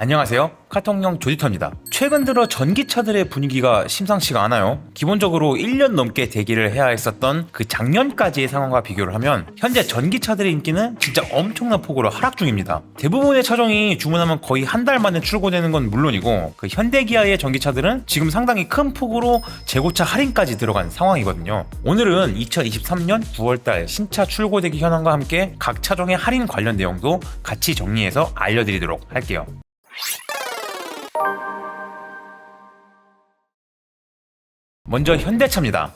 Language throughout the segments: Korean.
안녕하세요, 카톡용 조디터입니다. 최근 들어 전기차들의 분위기가 심상치가 않아요. 기본적으로 1년 넘게 대기를 해야 했었던 그 작년까지의 상황과 비교를 하면 현재 전기차들의 인기는 진짜 엄청난 폭으로 하락 중입니다. 대부분의 차종이 주문하면 거의 한 달 만에 출고되는 건 물론이고, 그 현대기아의 전기차들은 지금 상당히 큰 폭으로 재고차 할인까지 들어간 상황이거든요. 오늘은 2023년 9월달 신차 출고 대기 현황과 함께 각 차종의 할인 관련 내용도 같이 정리해서 알려드리도록 할게요. 먼저 현대차입니다.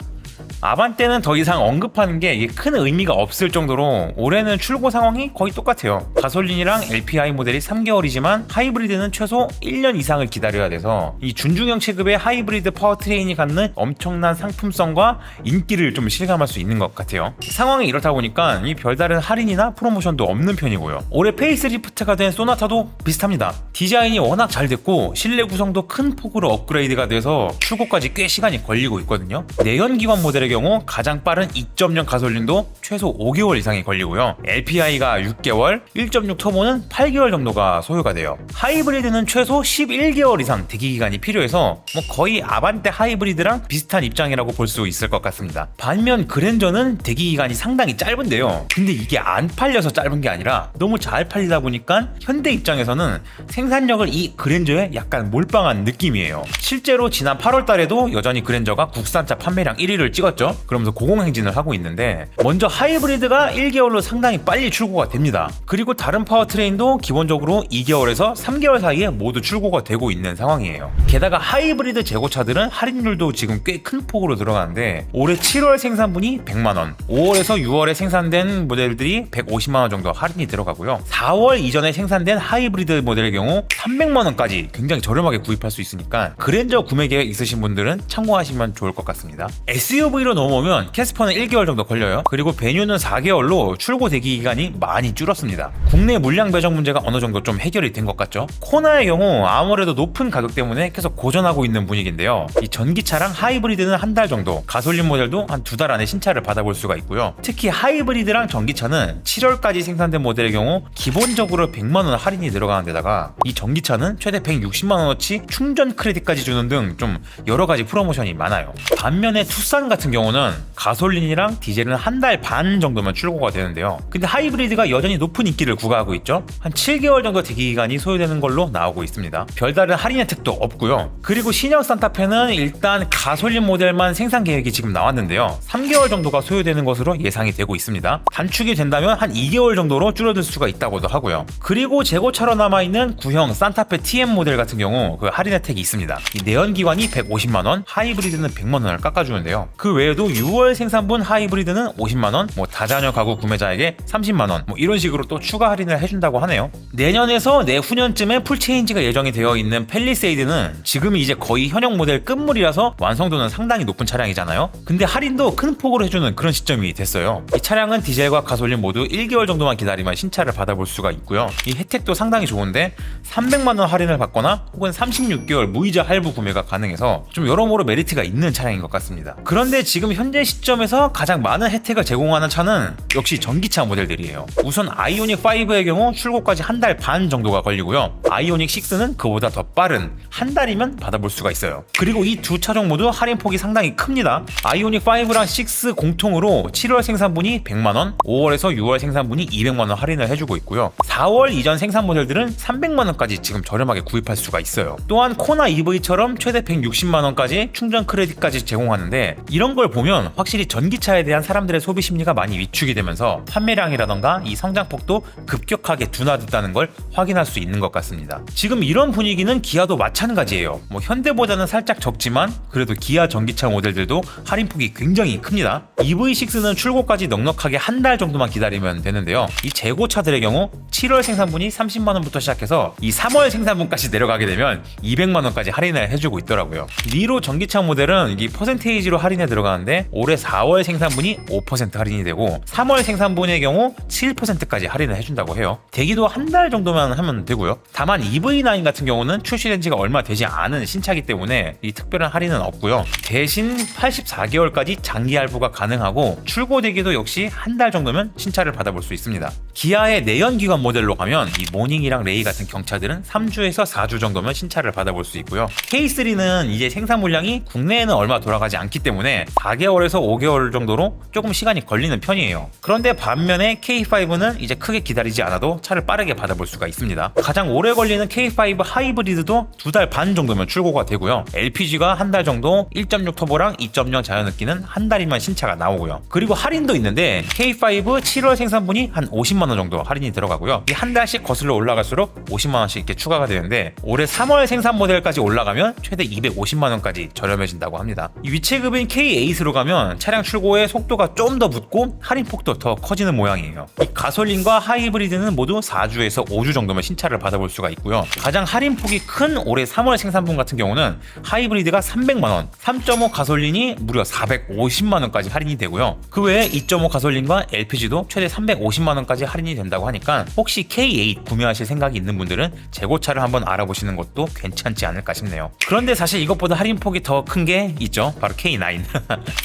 아반떼는 더 이상 언급하는 게 큰 의미가 없을 정도로 올해는 출고 상황이 거의 똑같아요. 가솔린이랑 LPI 모델이 3개월이지만 하이브리드는 최소 1년 이상을 기다려야 돼서 이 준중형 체급의 하이브리드 파워트레인이 갖는 엄청난 상품성과 인기를 좀 실감할 수 있는 것 같아요. 상황이 이렇다 보니까 이 별다른 할인이나 프로모션도 없는 편이고요. 올해 페이스리프트가 된 소나타도 비슷합니다. 디자인이 워낙 잘 됐고 실내 구성도 큰 폭으로 업그레이드가 돼서 출고까지 꽤 시간이 걸리고 있거든요. 내연기관 모델의 경우 가장 빠른 2.0 가솔린도 최소 5개월 이상이 걸리고요. LPI가 6개월, 1.6 터보는 8개월 정도가 소요가 돼요. 하이브리드는 최소 11개월 이상 대기기간이 필요해서 거의 아반떼 하이브리드랑 비슷한 입장이라고 볼 수 있을 것 같습니다. 반면 그랜저는 대기기간이 상당히 짧은데요. 근데 이게 안 팔려서 짧은 게 아니라 너무 잘 팔리다 보니까 현대 입장에서는 생산력을 이 그랜저에 약간 몰빵한 느낌이에요. 실제로 지난 8월 달에도 여전히 그랜저가 국산차 판매량 1위를 찍었죠. 그러면서 고공행진을 하고 있는데, 먼저 하이브리드가 1개월로 상당히 빨리 출고가 됩니다. 그리고 다른 파워트레인도 기본적으로 2개월에서 3개월 사이에 모두 출고가 되고 있는 상황이에요. 게다가 하이브리드 재고차들은 할인율도 지금 꽤 큰 폭으로 들어가는데, 올해 7월 생산분이 100만원, 5월에서 6월에 생산된 모델들이 150만원 정도 할인이 들어가고요. 4월 이전에 생산된 하이브리드 모델의 경우 300만원까지 굉장히 저렴하게 구입할 수 있으니까 그랜저 구매 계획 있으신 분들은 참고하시면 좋을 것 같습니다. SUV로 넘어오면 캐스퍼는 1개월 정도 걸려요. 그리고 베뉴는 4개월로 출고 대기 기간이 많이 줄었습니다. 국내 물량 배정 문제가 어느 정도 좀 해결이 된 것 같죠. 코나의 경우 아무래도 높은 가격 때문에 계속 고전하고 있는 분위기인데요. 이 전기차랑 하이브리드는 한 달 정도, 가솔린 모델도 한 2달 안에 신차를 받아볼 수가 있고요. 특히 하이브리드랑 전기차는 7월까지 생산된 모델의 경우 기본적으로 100만원 할인이 들어가는 데다가 이 전기차는 최대 160만원어치 충전 크레딧까지 주는 등 좀 여러가지 프로모션이 많아요. 반면에 투싼 같은 경우는 가솔린이랑 디젤은 한 달 반 정도면 출고가 되는데요. 근데 하이브리드가 여전히 높은 인기를 구가하고 있죠. 한 7개월 정도 대기기간이 소요되는 걸로 나오고 있습니다. 별다른 할인 혜택도 없고요. 그리고 신형 산타페는 일단 가솔린 모델만 생산 계획이 지금 나왔는데요. 3개월 정도가 소요되는 것으로 예상이 되고 있습니다. 단축이 된다면 한 2개월 정도로 줄어들 수가 있다고도 하고요. 그리고 재고차로 남아있는 구형 산타페 TM 모델 같은 경우 그 할인 혜택이 있습니다. 이 내연기관이 150만원, 하이브리드는 100만원을 깎아주는데요. 그 외에도 6월 생산분 하이브리드는 50만원, 다자녀 가구 구매자에게 30만원, 이런 식으로 또 추가 할인을 해준다고 하네요. 내년에서 내후년쯤에 풀체인지가 예정이 되어 있는 팰리세이드는 지금이 이제 거의 현역 모델 끝물이라서 완성도는 상당히 높은 차량이잖아요. 근데 할인도 큰 폭으로 해주는 그런 시점이 됐어요. 이 차량은 디젤과 가솔린 모두 1개월 정도만 기다리면 신차를 받아볼 수가 있고요. 이 혜택도 상당히 좋은데 300만원 할인을 받거나 혹은 36개월 무이자 할부 구매가 가능해서 좀 여러모로 메리트가 있는 차량인 것 같습니다. 그런데 지금 현재 시점에서 가장 많은 혜택을 제공하는 차는 역시 전기차 모델들이에요. 우선 아이오닉 5의 경우 출고까지 한 달 반 정도가 걸리고요. 아이오닉 6는 그보다 더 빠른 한 달이면 받아볼 수가 있어요. 그리고 이 두 차종 모두 할인폭이 상당히 큽니다. 아이오닉 5랑 6 공통으로 7월 생산분이 100만원, 5월에서 6월 생산분이 200만원 할인을 해주고 있고요. 4월 이전 생산 모델들은 300만원까지 지금 저렴하게 구입할 수가 있어요. 또한 코나 EV처럼 최대 160만원까지 충전 크레딧까지 제공하는데, 이런 걸 보면 확실히 전기차에 대한 사람들의 소비 심리가 많이 위축이 되면서 판매량이라던가 이 성장폭도 급격하게 둔화됐다는 걸 확인할 수 있는 것 같습니다. 지금 이런 분위기는 기아도 마찬가지예요. 현대보다는 살짝 적지만 그래도 기아 전기차 모델들도 할인폭이 굉장히 큽니다. EV6는 출고까지 넉넉하게 한 달 정도만 기다리면 되는데요. 이 재고차들의 경우 7월 생산분이 30만원부터 시작해서 이 3월 생산분까지 내려가게 되면 200만원까지 할인을 해주고 있더라고요. 니로 전기차 모델은 이 퍼센테이지로 할인에 들어가 들어가는데 올해 4월 생산분이 5% 할인이 되고 3월 생산분의 경우 7%까지 할인을 해준다고 해요. 대기도 한 달 정도만 하면 되고요. 다만 EV9 같은 경우는 출시된 지가 얼마 되지 않은 신차이기 때문에 이 특별한 할인은 없고요. 대신 84개월까지 장기 할부가 가능하고 출고 대기도 역시 한 달 정도면 신차를 받아볼 수 있습니다. 기아의 내연기관 모델로 가면 이 모닝이랑 레이 같은 경차들은 3주에서 4주 정도면 신차를 받아볼 수 있고요. K3는 이제 생산 물량이 국내에는 얼마 돌아가지 않기 때문에 4개월에서 5개월 정도로 조금 시간이 걸리는 편이에요. 그런데 반면에 K5는 이제 크게 기다리지 않아도 차를 빠르게 받아볼 수가 있습니다. 가장 오래 걸리는 K5 하이브리드도 2달 반 정도면 출고가 되고요. LPG가 한 달 정도, 1.6 터보랑 2.0 자연흡기는 한 달이면 신차가 나오고요. 그리고 할인도 있는데 K5 7월 생산분이 한 50만원 정도 할인이 들어가고요. 이 한 달씩 거슬러 올라갈수록 50만원씩 이렇게 추가가 되는데 올해 3월 생산 모델까지 올라가면 최대 250만원까지 저렴해진다고 합니다. 이 위체급인 K8으로 가면 차량 출고의 속도가 좀 더 붙고 할인폭도 더 커지는 모양이에요. 이 가솔린과 하이브리드는 모두 4주에서 5주 정도면 신차를 받아볼 수가 있고요. 가장 할인폭이 큰 올해 3월 생산분 같은 경우는 하이브리드가 300만원, 3.5 가솔린이 무려 450만원까지 할인이 되고요. 그 외에 2.5 가솔린과 LPG도 최대 350만원까지 할인이 된다고 하니까 혹시 K8 구매하실 생각이 있는 분들은 재고차를 한번 알아보시는 것도 괜찮지 않을까 싶네요. 그런데 사실 이것보다 할인폭이 더 큰 게 있죠. 바로 K9.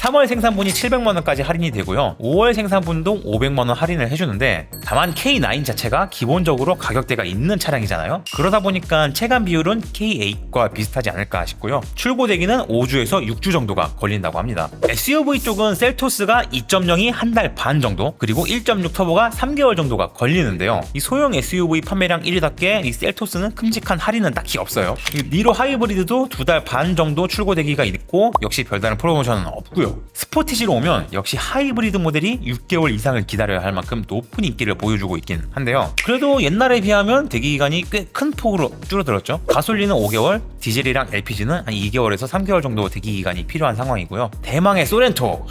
3월 생산분이 700만원까지 할인이 되고요. 5월 생산분도 500만원 할인을 해주는데 다만 K9 자체가 기본적으로 가격대가 있는 차량이잖아요. 그러다 보니까 체감 비율은 K8과 비슷하지 않을까 싶고요. 출고 대기는 5주에서 6주 정도가 걸린다고 합니다. SUV 쪽은 셀토스가 2.0이 한 달 반 정도, 그리고 1.6 터보가 3개월 정도가 걸리는데요. 이 소형 SUV 판매량 1위답게 이 셀토스는 큼직한 할인은 딱히 없어요. 니로 하이브리드도 2달 반 정도 출고 대기가 있고 역시 별다른 프로모션은 없고요. 스포티지로 오면 역시 하이브리드 모델이 6개월 이상을 기다려야 할 만큼 높은 인기를 보여주고 있긴 한데요. 그래도 옛날에 비하면 대기 기간이 꽤 큰 폭으로 줄어들었죠. 가솔린은 5개월, 디젤이랑 LPG는 한 2개월에서 3개월 정도 대기 기간이 필요한 상황이고요. 대망의 소렌토.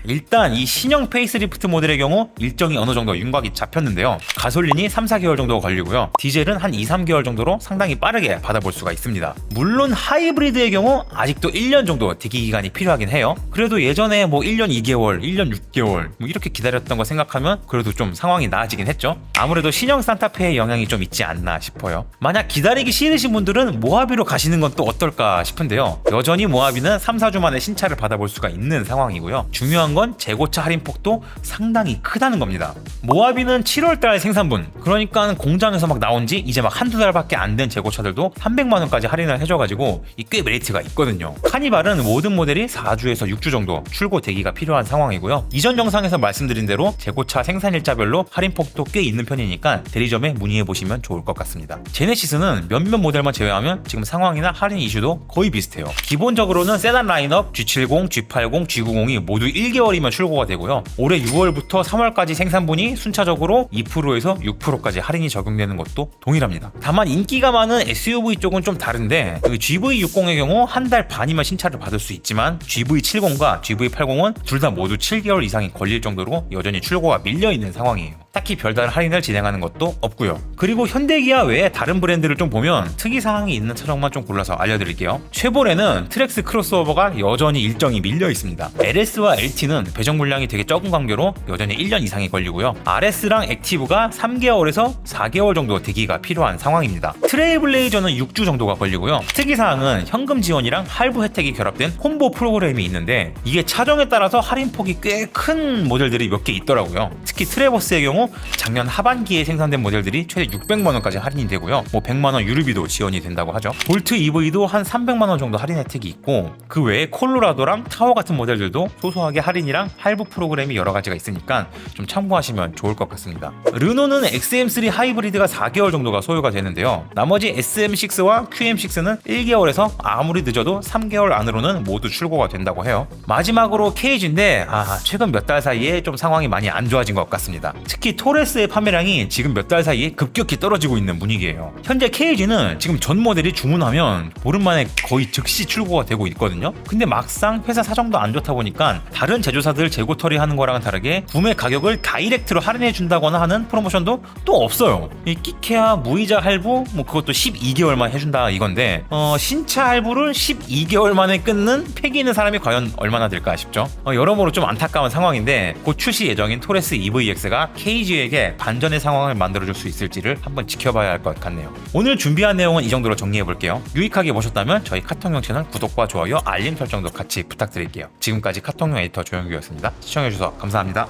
일단 이 신형 페이스리프트 모델의 경우 일정이 어느 정도 윤곽이 잡혔는데요. 가솔린이 3, 4개월 정도 걸리고요. 디젤은 한 2, 3개월 정도로 상당히 빠르게 받아볼 수가 있습니다. 물론 하이브리드의 경우 아직도 1년 정도 대기 기간이 필요하긴 해요. 그래도 예전에 뭐 1년 2개월, 1년 6개월 뭐 이렇게 기다렸던 거 생각하면 그래도 좀 상황이 나아지긴 했죠. 아무래도 신형 산타페의 영향이 좀 있지 않나 싶어요. 만약 기다리기 싫으신 분들은 모하비로 가시는 건 또 어떨까 싶은데요. 여전히 모하비는 3, 4주 만에 신차를 받아볼 수가 있는 상황이고요. 중요한 건 재고차 할인폭도 상당히 크다는 겁니다. 모하비는 7월달 생산분, 그러니까 공장에서 막 나온 지 이제 막 한두 달밖에 안 된 재고차들도 300만원까지 할인을 해줘가지고 꽤 메리트가 있거든요. 카니발은 모든 모델이 4주에서 6주 정도 출고 대기가 필요한 상황이고요. 이전 영상에서 말씀드린 대로 재고차 생산일자별로 할인폭도 꽤 있는 편이니까 대리점에 문의해보시면 좋을 것 같습니다. 제네시스는 몇몇 모델만 제외하면 지금 상황이나 할인 이슈도 거의 비슷해요. 기본적으로는 세단 라인업 G70, G80, G90이 모두 1개월이면 출고가 되고요. 올해 6월부터 3월까지 생산분이 순차적으로 2%에서 6%까지 할인이 적용되는 것도 동일합니다. 다만 인기가 많은 SUV 쪽은 좀 다른데 GV60의 경우 한 달 반이면 신차를 받을 수 있지만 GV70과 GV80은 둘 다 모두 7개월 이상이 걸릴 정도로 여전히 출고가 밀려있는 상황이에요. 딱히 별다른 할인을 진행하는 것도 없고요. 그리고 현대기아 외에 다른 브랜드를 좀 보면 특이사항이 있는 차종만 좀 골라서 알려드릴게요. 쉐보레는 트랙스 크로스오버가 여전히 일정이 밀려 있습니다. LS와 LT는 배정 물량이 되게 적은 관계로 여전히 1년 이상이 걸리고요. RS랑 액티브가 3개월에서 4개월 정도 대기가 필요한 상황입니다. 트레일블레이저는 6주 정도가 걸리고요. 특이사항은 현금 지원이랑 할부 혜택이 결합된 콤보 프로그램이 있는데 이게 차종에 따라서 할인폭이 꽤 큰 모델들이 몇 개 있더라고요. 특히 트레버스의 경우 작년 하반기에 생산된 모델들이 최대 600만원까지 할인이 되고요. 100만원 유류비도 지원이 된다고 하죠. 볼트 EV도 한 300만원 정도 할인 혜택이 있고 그 외에 콜로라도랑 타워 같은 모델들도 소소하게 할인이랑 할부 프로그램이 여러 가지가 있으니까 좀 참고하시면 좋을 것 같습니다. 르노는 XM3 하이브리드가 4개월 정도가 소요가 되는데요. 나머지 SM6와 QM6는 1개월에서 아무리 늦어도 3개월 안으로는 모두 출고가 된다고 해요. 마지막으로 케이지인데 최근 몇 달 사이에 좀 상황이 많이 안 좋아진 것 같습니다. 특히 이 토레스의 판매량이 지금 몇 달 사이에 급격히 떨어지고 있는 분위기예요. 현재 KG는 지금 전 모델이 주문하면 보름 만에 거의 즉시 출고가 되고 있거든요. 근데 막상 회사 사정도 안 좋다 보니까 다른 제조사들 재고 처리하는 거랑은 다르게 구매 가격을 다이렉트로 할인해 준다거나 하는 프로모션도 또 없어요. 이 끼케아 무이자 할부 뭐 그것도 12개월만 해준다 이건데 신차 할부를 12개월 만에 끊는 패기 있는 사람이 과연 얼마나 될까 싶죠. 여러모로 좀 안타까운 상황인데 곧 출시 예정인 토레스 EVX가 KG에게 반전의 상황을 만들어줄 수 있을지를 한번 지켜봐야 할 것 같네요. 오늘 준비한 내용은 이 정도로 정리해볼게요. 유익하게 보셨다면 저희 카톡용 채널 구독과 좋아요, 알림 설정도 같이 부탁드릴게요. 지금까지 카톡용 에디터 조영규였습니다. 시청해주셔서 감사합니다.